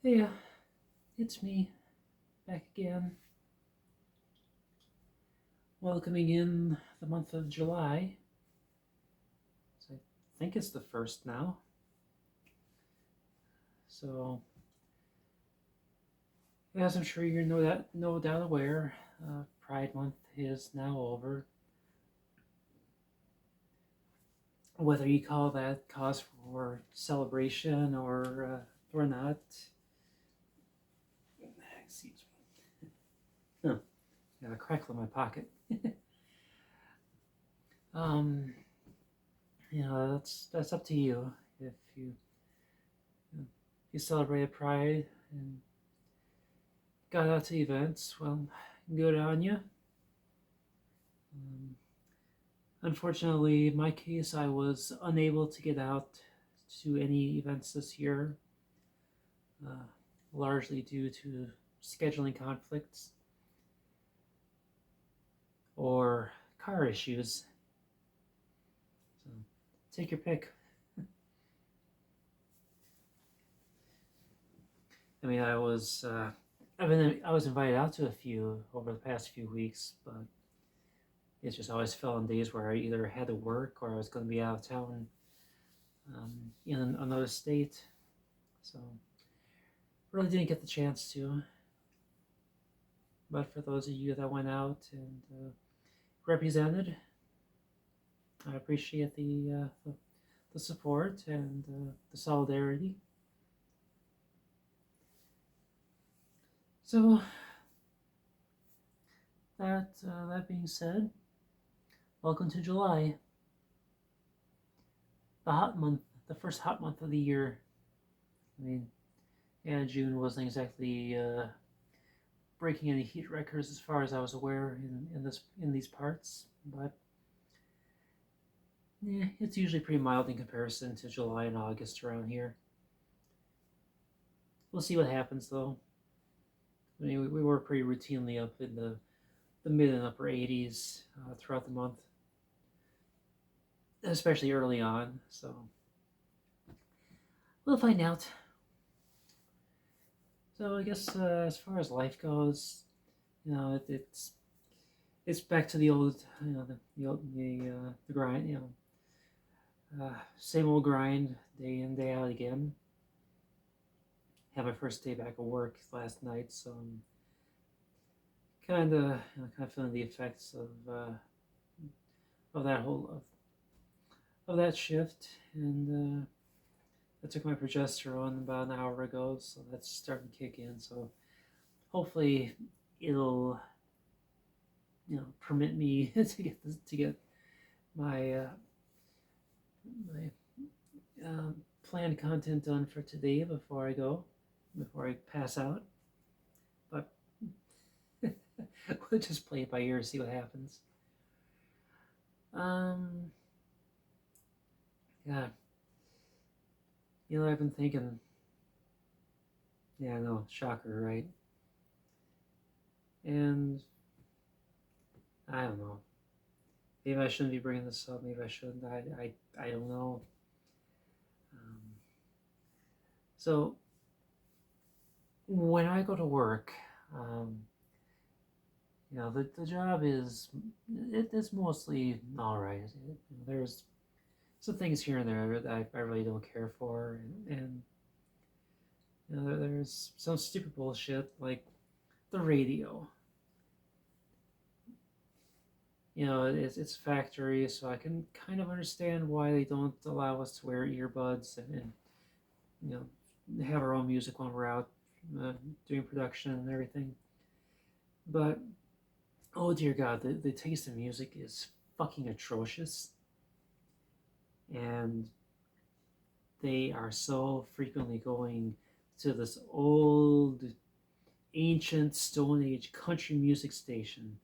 Hey, it's me, back again, welcoming in the month of July. So I think it's the first now. So, as I'm sure you're no doubt aware, Pride Month is now over. Whether you call that cause for celebration or not, excuse me. Huh, got a crackle in my pocket. um, that's up to you. If you if you celebrated Pride and got out to events, well, good on you. Um, Unfortunately, in my case, I was unable to get out to any events this year, uh, largely due to scheduling conflicts or car issues. So take your pick. I mean, I was invited out to a few over the past few weeks, but it just always fell on days where I either had to work or I was going to be out of town in another state. So really didn't get the chance to. But for those of you that went out and represented, I appreciate the support and the solidarity. So that being said, welcome to July, the hot month, the first hot month of the year. I mean, yeah, June wasn't exactly breaking any heat records as far as I was aware in these parts, but yeah, it's usually pretty mild in comparison to July and August around here. We'll see what happens though. I mean, we were pretty routinely up in the mid and upper 80s throughout the month, especially early on. So we'll find out. So I guess as far as life goes, it's back to the old, the grind, same old grind, day in day out again. Had my first day back at work last night, so I'm kind of feeling the effects of that of that shift, and I took my progesterone about an hour ago, so that's starting to kick in. So hopefully it'll permit me to get my my planned content done for today before I pass out. But we'll just play it by ear, see what happens. Um, yeah, I've been thinking. Yeah, no, shocker, right? And I don't know. Maybe I shouldn't be bringing this up. Maybe I shouldn't. I don't know. Um, so when I go to work, um, the job it's mostly all right. There's some things here and there that I really don't care for, and there's some stupid bullshit like the radio. It's factory, so I can kind of understand why they don't allow us to wear earbuds and you have our own music when we're out uh, doing production and everything. But oh dear God, the taste in music is fucking atrocious, and they are so frequently going to this old, ancient Stone Age country music station,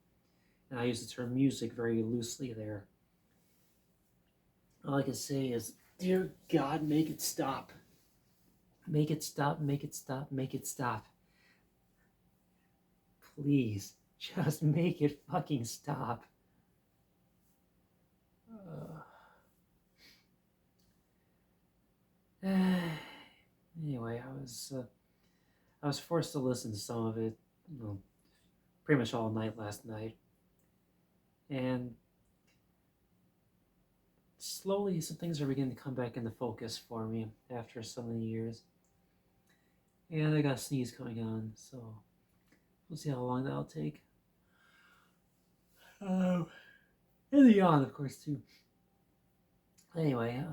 and I use the term music very loosely there. All I can say is, dear God, make it stop. Make it stop, make it stop, make it stop. Please, just make it fucking stop. Uh, anyway, I was forced to listen to some of it, pretty much all night last night, and slowly some things are beginning to come back into focus for me after so many years. And I got a sneeze coming on, so we'll see how long that'll take. Um, and the yawn, of course, too. Anyway,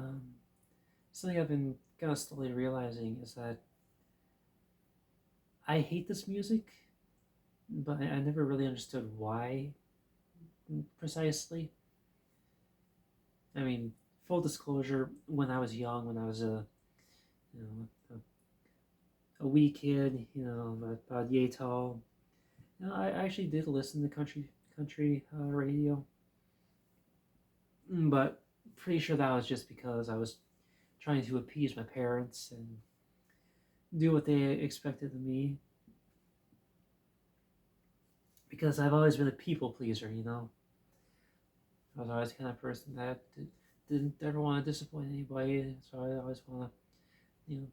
something I've been kind of slowly realizing is that I hate this music, but I never really understood why precisely. I mean, full disclosure, when I was young, when I was you know a wee kid, about yay tall, I actually did listen to country radio, but pretty sure that was just because I was trying to appease my parents and do what they expected of me. Because I've always been a people pleaser, I was always the kind of person that didn't ever want to disappoint anybody, so I always want to,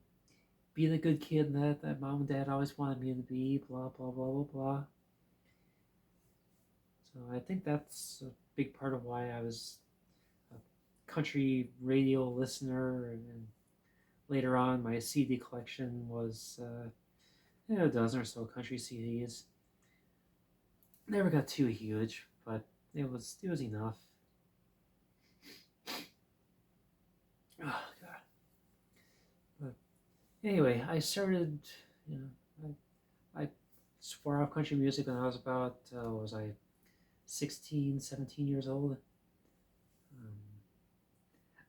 be the good kid that mom and dad always wanted me to be, blah, blah, blah, blah, blah. So I think that's a big part of why I was a country radio listener, and later on my CD collection was a dozen or so country CDs. Never got too huge, but it was enough. Oh god. But anyway, I started, you know, I swore off country music when I was about, was I 16, 17 years old?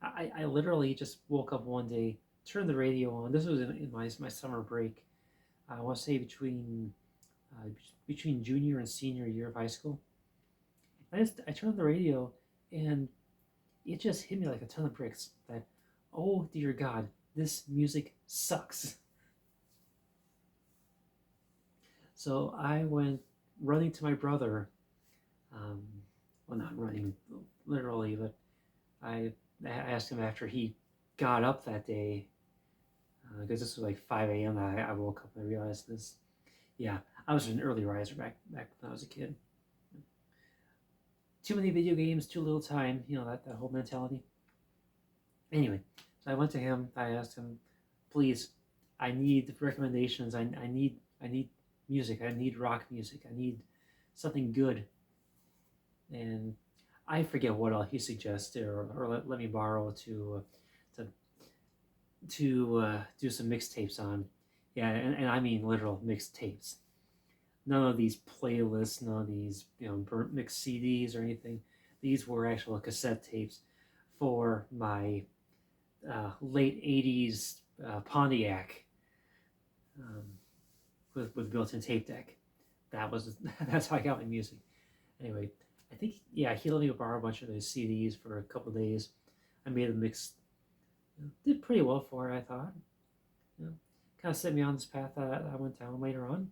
I literally just woke up one day, turned the radio on. This was in my summer break. I want to say between junior and senior year of high school. I turned on the radio, and it just hit me like a ton of bricks that, oh dear God, this music sucks. So I went running to my brother. Um, well, not running literally, but I asked him after he got up that day, because this was like 5 a.m. I woke up and I realized this. Yeah, I was an early riser back when I was a kid. Too many video games, too little time, that whole mentality. Anyway, so I went to him. I asked him, please, I need recommendations. I need music. I need rock music. I need something good. And I forget what all he suggested, or let me borrow to do some mixtapes on. Yeah, and I mean literal mixtapes. None of these playlists, none of these burnt mix CDs or anything. These were actual cassette tapes for my late '80s Pontiac, um, with built-in tape deck. That's how I got my music. Anyway, I think, yeah, he let me borrow a bunch of those CDs for a couple of days. I made a mix. Did pretty well for it, I thought. You know, Kind of set me on this path that I went down later on,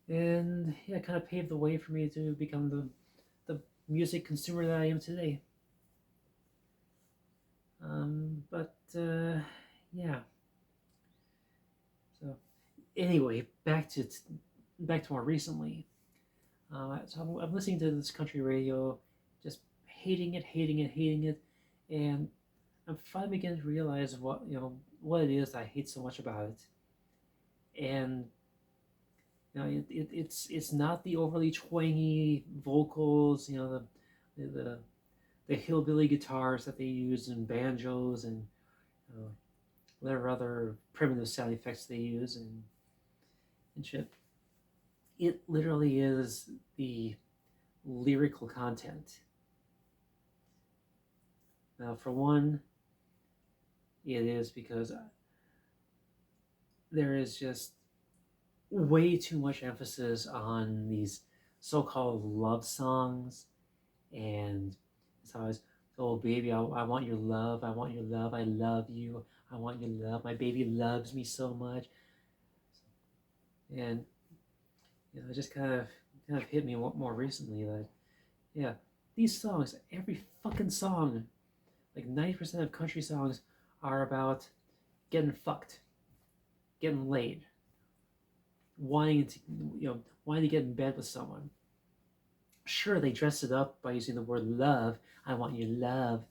and yeah, kind of paved the way for me to become the music consumer that I am today. But yeah. So anyway, back to more recently. So I'm listening to this country radio, just hating it, hating it, hating it, and I'm finally beginning to realize what it is I hate so much about it. And it's not the overly twangy vocals, the the hillbilly guitars that they use, and banjos, and uh, whatever other primitive sound effects they use, and shit. It literally is the lyrical content. Now, for one, it is because there is just way too much emphasis on these so-called love songs, and it's always, oh baby, I want your love, I want your love, I love you, I want your love, my baby loves me so much. And it just kind of hit me more recently that, yeah, these songs, every fucking song, like 90% of country songs, are about getting fucked. getting laid, wanting to, wanting to get in bed with someone. Sure, they dress it up by using the word love. I want your love.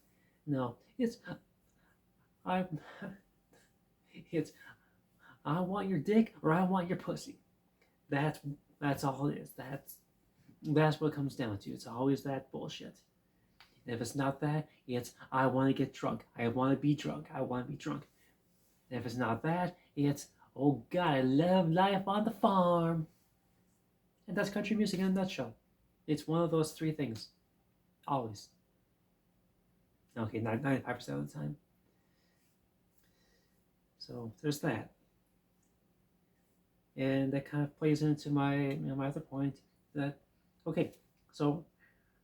No, I, it's I want your dick or I want your pussy. That's that's all it is. That's what it comes down to. It's always that bullshit. And if it's not that, it's I want to get drunk. I want to be drunk. I want to be drunk. And if it's not that, it's oh God, I love life on the farm. And that's country music in a nutshell. It's one of those three things. Always. Okay, 95% of the time. So there's that. And that kind of plays into my other point that, okay, so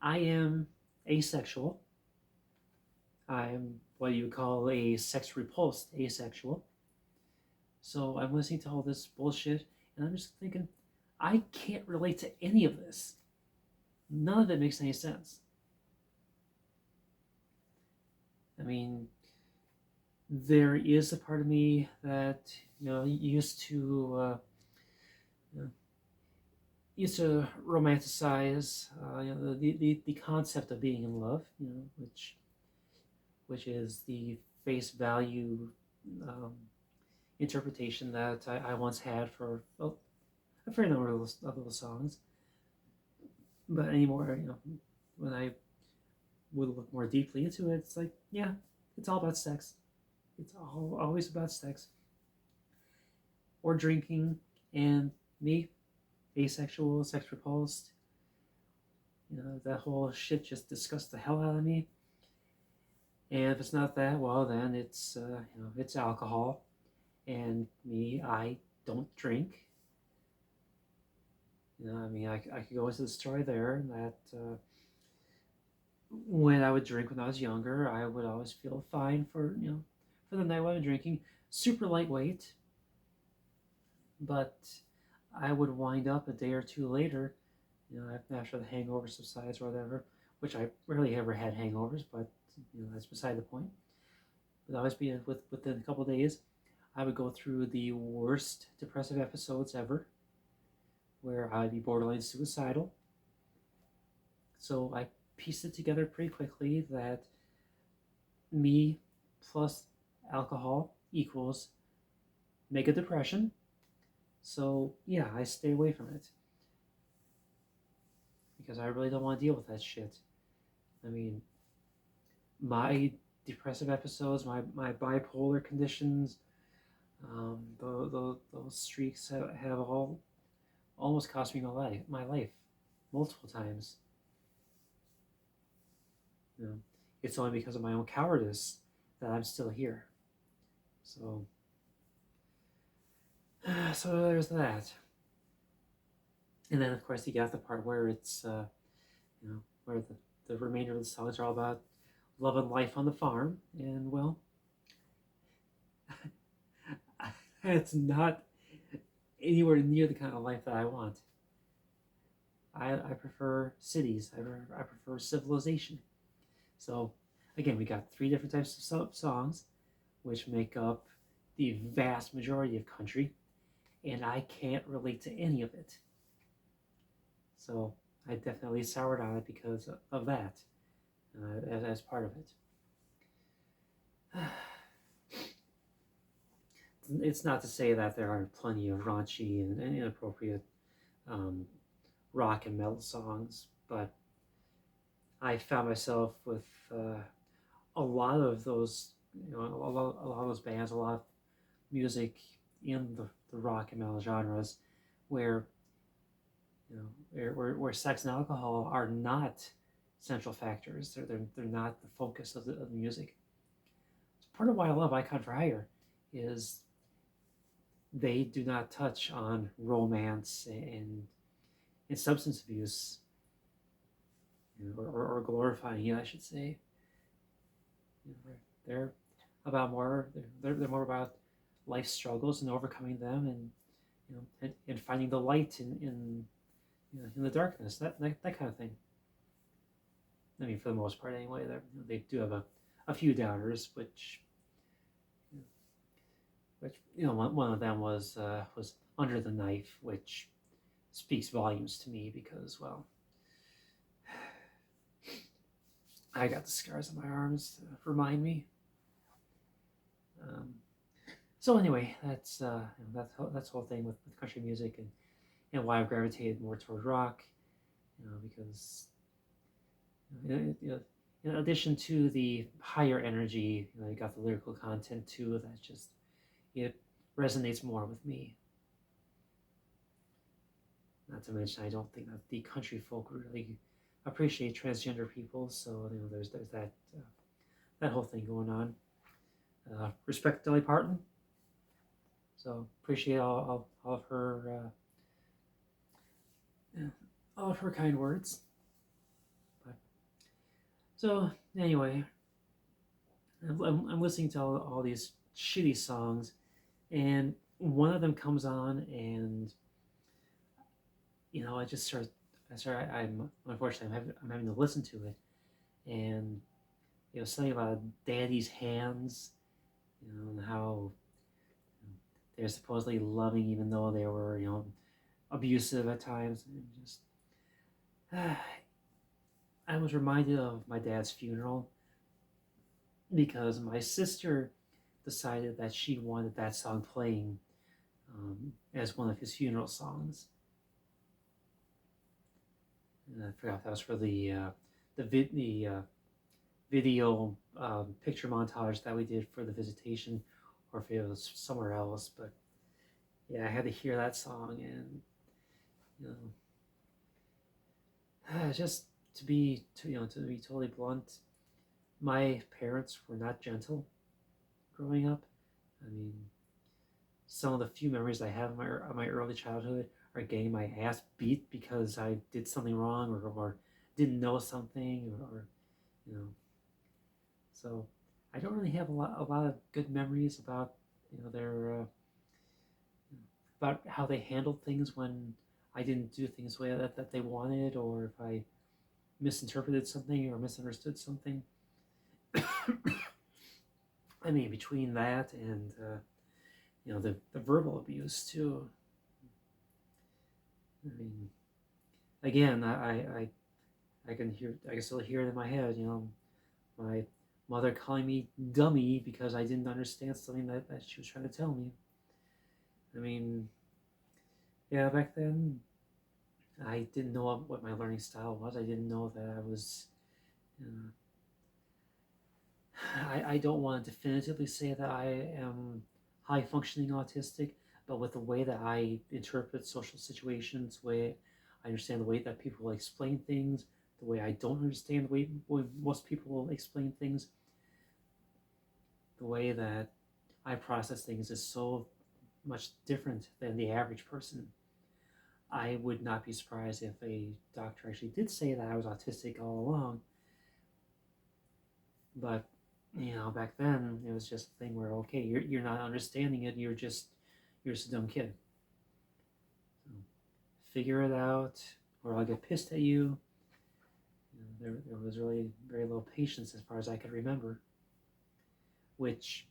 I am asexual. I'm what you call a sex repulsed asexual. So I'm listening to all this bullshit and I'm just thinking, I can't relate to any of this. None of it makes any sense. I mean, there is a part of me that used to romanticize the concept of being in love, which is the face value um, interpretation that I once had for a fair number of those songs. But anymore, when I would look more deeply into it, it's like, yeah, it's all about sex. It's always about sex or drinking, and me, asexual, sex repulsed. That whole shit just disgusts the hell out of me. And if it's not that, well, then it's alcohol. And me, I don't drink. I mean, I could go into the story there that when I would drink when I was younger, I would always feel fine for the night while I'm drinking. Super lightweight, but I would wind up a day or two later, after the hangover subsides or whatever, which I rarely ever had hangovers, but that's beside the point. But always be within a couple of days, I would go through the worst depressive episodes ever, where I'd be borderline suicidal. So I pieced it together pretty quickly that me plus alcohol equals mega depression. So yeah, I stay away from it because I really don't want to deal with that shit. I mean, my depressive episodes, my bipolar conditions, those streaks have all almost cost me my life multiple times. It's only because of my own cowardice that I'm still here. So, so there's that. And then of course you got the part where it's where the remainder of the songs are all about love and life on the farm, and well, it's not anywhere near the kind of life that I want. I prefer cities. I prefer civilization. So again, we got three different types of songs, which make up the vast majority of country, and I can't relate to any of it. So I definitely soured on it because of that, as part of it. It's not to say that there aren't plenty of raunchy and inappropriate um, rock and metal songs, but I found myself with a lot of those, a lot of those bands, a lot of music in the rock and metal genres, where where sex and alcohol are not central factors. They're not the focus of the music. It's part of why I love Icon for Hire, is they do not touch on romance and substance abuse, or glorifying it, I should say. They're about more. They're more about life struggles and overcoming them, and finding the light in the darkness. That kind of thing. I mean, for the most part, anyway. They do have a few doubters, which which one of them was Under the Knife, which speaks volumes to me because, well, I got the scars on my arms to remind me. Um, so anyway, that's the whole thing with country music, and why I've gravitated more toward rock, because you know, in addition to the higher energy, you got the lyrical content too that just it resonates more with me. Not to mention, I don't think that the country folk really appreciate transgender people, so there's that whole thing going on. Respect Dolly Parton, so appreciate all of her kind words. But, so anyway, I'm listening to all these shitty songs, and one of them comes on, and I just start. I'm unfortunately I'm having to listen to it, and something about daddy's hands, and how they're supposedly loving even though they were abusive at times, and just I was reminded of my dad's funeral because my sister decided that she wanted that song playing as one of his funeral songs. And I forgot if that was for the video picture montage that we did for the visitation, or if it was somewhere else. But yeah, I had to hear that song, and just to be totally blunt, my parents were not gentle growing up. I mean, some of the few memories I have of my early childhood are getting my ass beat because I did something wrong, or didn't know something, or you know. So I don't really have a lot of good memories about their about how they handled things when I didn't do things the way that they wanted, or if I misinterpreted something or misunderstood something. I mean, between that and the verbal abuse too. I mean, again, I can still hear it in my head. My mother calling me dummy because I didn't understand something that she was trying to tell me. I mean, yeah, back then I didn't know what my learning style was. I didn't know that I was. You know, I don't want to definitively say that I am high functioning autistic, but with the way that I interpret social situations, the way I understand the way that people explain things, the way I don't understand the way most people explain things, the way that I process things is so much different than the average person. I would not be surprised if a doctor actually did say that I was autistic all along, but back then it was just a thing where, okay, you're not understanding it, you're just a dumb kid. So figure it out, or I'll get pissed at you. There was really very little patience as far as I could remember. Which,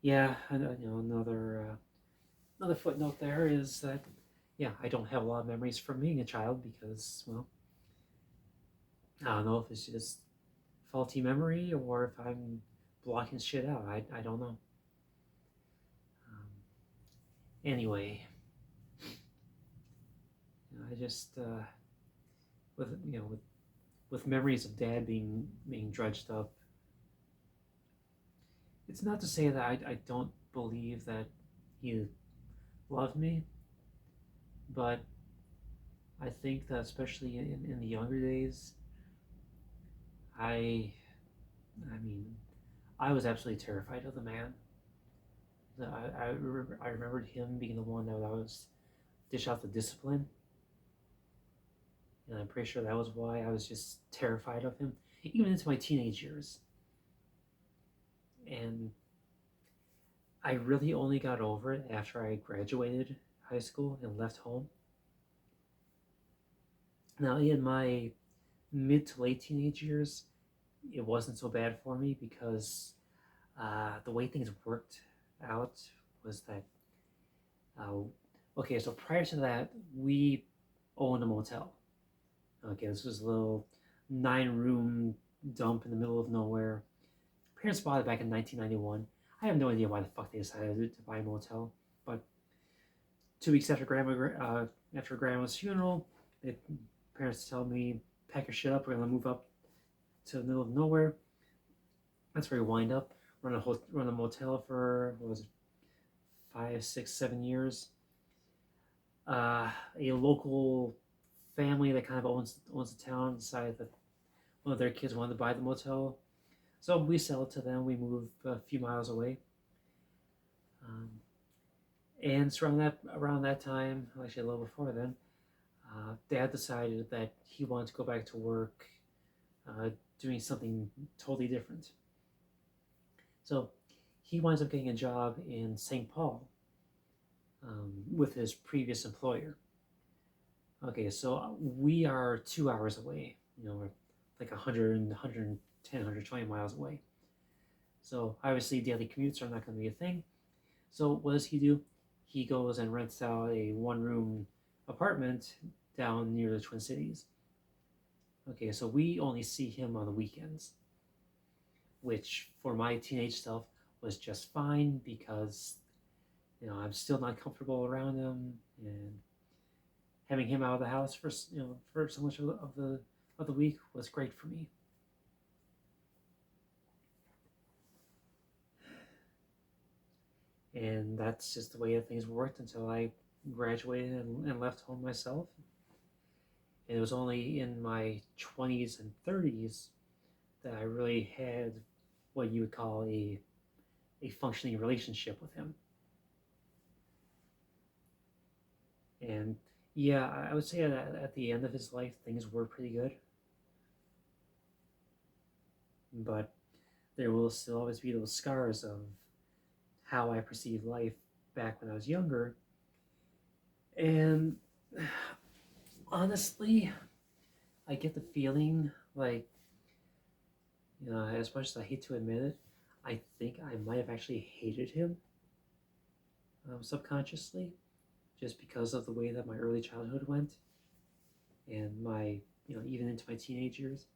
yeah, another footnote there is that, yeah, I don't have a lot of memories from being a child because, well, I don't know if it's just faulty memory or if I'm blocking shit out. I don't know. Anyway, I just with with memories of dad being dredged up. It's not to say that I don't believe that he loved me, but I think that especially in the younger days, I I mean I was absolutely terrified of the man. I remembered him being the one that was dish out the discipline, and I'm pretty sure that was why I was just terrified of him, even into my teenage years. And I really only got over it after I graduated high school and left home. Now, in my mid to late teenage years, it wasn't so bad for me because the way things worked out was that uh, okay, so prior to that, we owned a motel. Okay, this was a little 9 room dump in the middle of nowhere. Parents bought it back in 1991. I have no idea why the fuck they decided to buy a motel, but 2 weeks after grandma's funeral, the parents tell me, pack your shit up, we're gonna move up to the middle of nowhere. That's where we wind up. Run a motel for, what was it, 5, 6, 7 years. A local family that kind of owns the town decided that one of their kids wanted to buy the motel, so we sell it to them. We move a few miles away, um, and it's around that time, actually a little before then, Dad decided that he wanted to go back to work, uh, doing something totally different. So he winds up getting a job in St. Paul, with his previous employer. Okay, so we are 2 hours away. We're like 100, 110, 120 miles away. So obviously daily commutes are not going to be a thing. So what does he do? He goes and rents out a 1 room apartment down near the Twin Cities. Okay, so we only see him on the weekends, which for my teenage self was just fine because I'm still not comfortable around him, and having him out of the house for so much of the week was great for me. And that's just the way that things worked until I graduated and left home myself. And it was only in my 20s and 30s that I really had what you would call a functioning relationship with him. And yeah, I would say that at the end of his life, things were pretty good. But there will still always be those scars of how I perceived life back when I was younger. And honestly, I get the feeling like, as much as I hate to admit it, I think I might have actually hated him, subconsciously, just because of the way that my early childhood went, and even into my teenage years.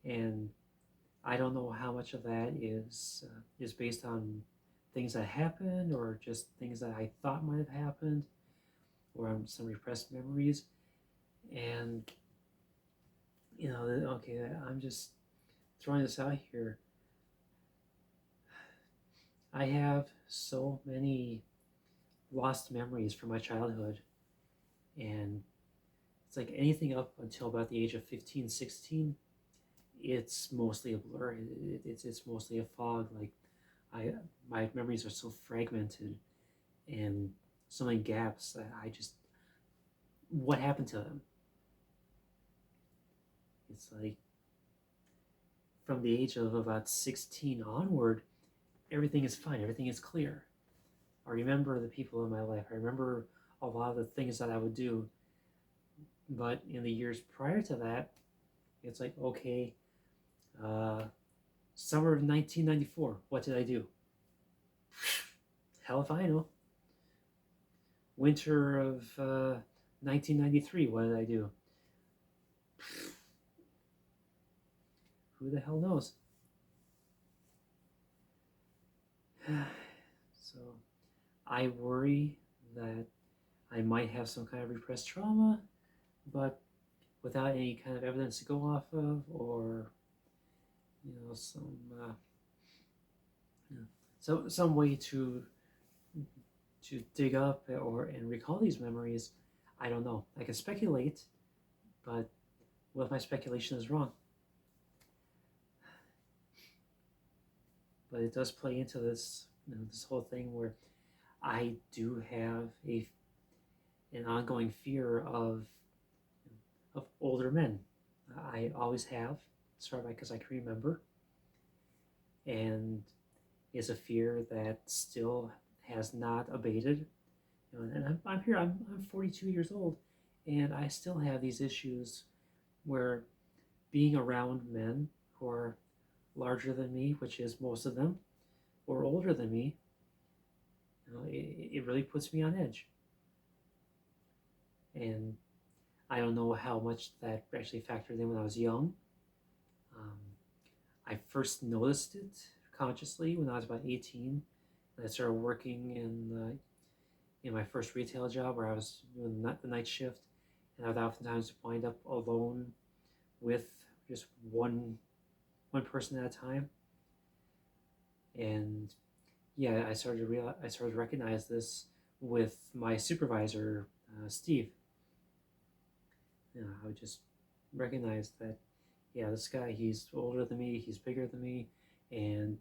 And I don't know how much of that is based on things that happened, or just things that I thought might have happened, or some repressed memories. And okay, I'm just throwing this out here. I have so many lost memories from my childhood, and it's like anything up until about the age of 15, 16, it's mostly a blur. It's mostly a fog. Like I my memories are so fragmented, and so many gaps that I just, what happened to them? It's like from the age of about 16 onward, everything is fine, everything is clear. I remember the people in my life. I remember a lot of the things that I would do. But in the years prior to that, it's like, okay, uh, summer of 1994, what did I do? Hell if I know. Winter of 1993, what did I do? Who the hell knows? So I worry that I might have some kind of repressed trauma, but without any kind of evidence to go off of, or some some way to dig up and recall these memories. I don't know. I can speculate, but what if my speculation is wrong? But it does play into this this whole thing where I do have an ongoing fear of older men. I always have, as far back as I can remember, and is a fear that still has not abated. And I'm here. I'm 42 years old, and I still have these issues where being around men who are larger than me, which is most of them, or older than me, it really puts me on edge. And I don't know how much that actually factored in when I was young. Um, I first noticed it consciously when I was about 18. And I started working in my first retail job where I was doing the night shift, and I would oftentimes wind up alone with just one person at a time. And yeah, I started to recognize this with my supervisor, Steve. I would just recognize that, yeah, this guy, he's older than me, he's bigger than me, and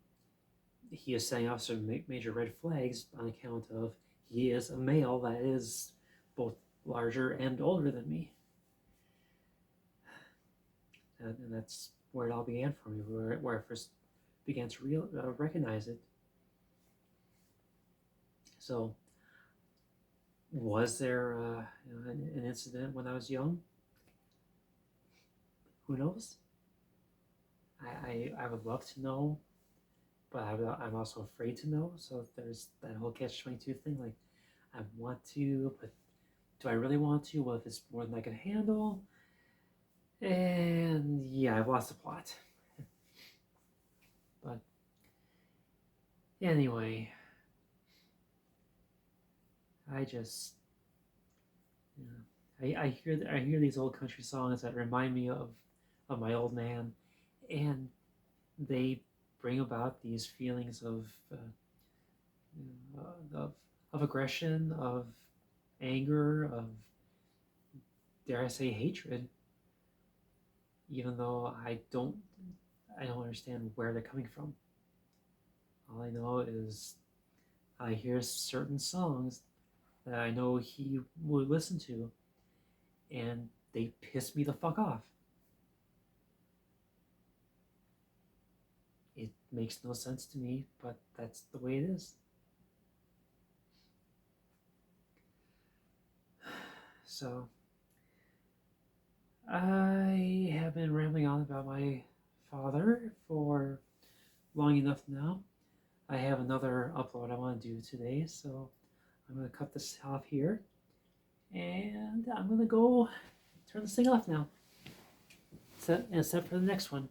he is setting off some major red flags on account of he is a male that is both larger and older than me. And that's where it all began for me, where I first began to recognize it. So, was there an incident when I was young? Who knows? I would love to know, but I'm also afraid to know. So there's that whole catch-22 thing. Like, I want to, but do I really want to? What if it's more than I can handle? And yeah, I've lost the plot. But anyway, I just, you know, I hear these old country songs that remind me of my old man, and they bring about these feelings you know, of aggression, of anger, of, dare I say, hatred, even though I don't understand where they're coming from. All I know is I hear certain songs that I know he would listen to, and they piss me the fuck off. It makes no sense to me, but that's the way it is. So, I have been rambling on about my father for long enough now. I have another upload I want to do today, so I'm going to cut this off here. And I'm going to go turn this thing off now. Set for the next one.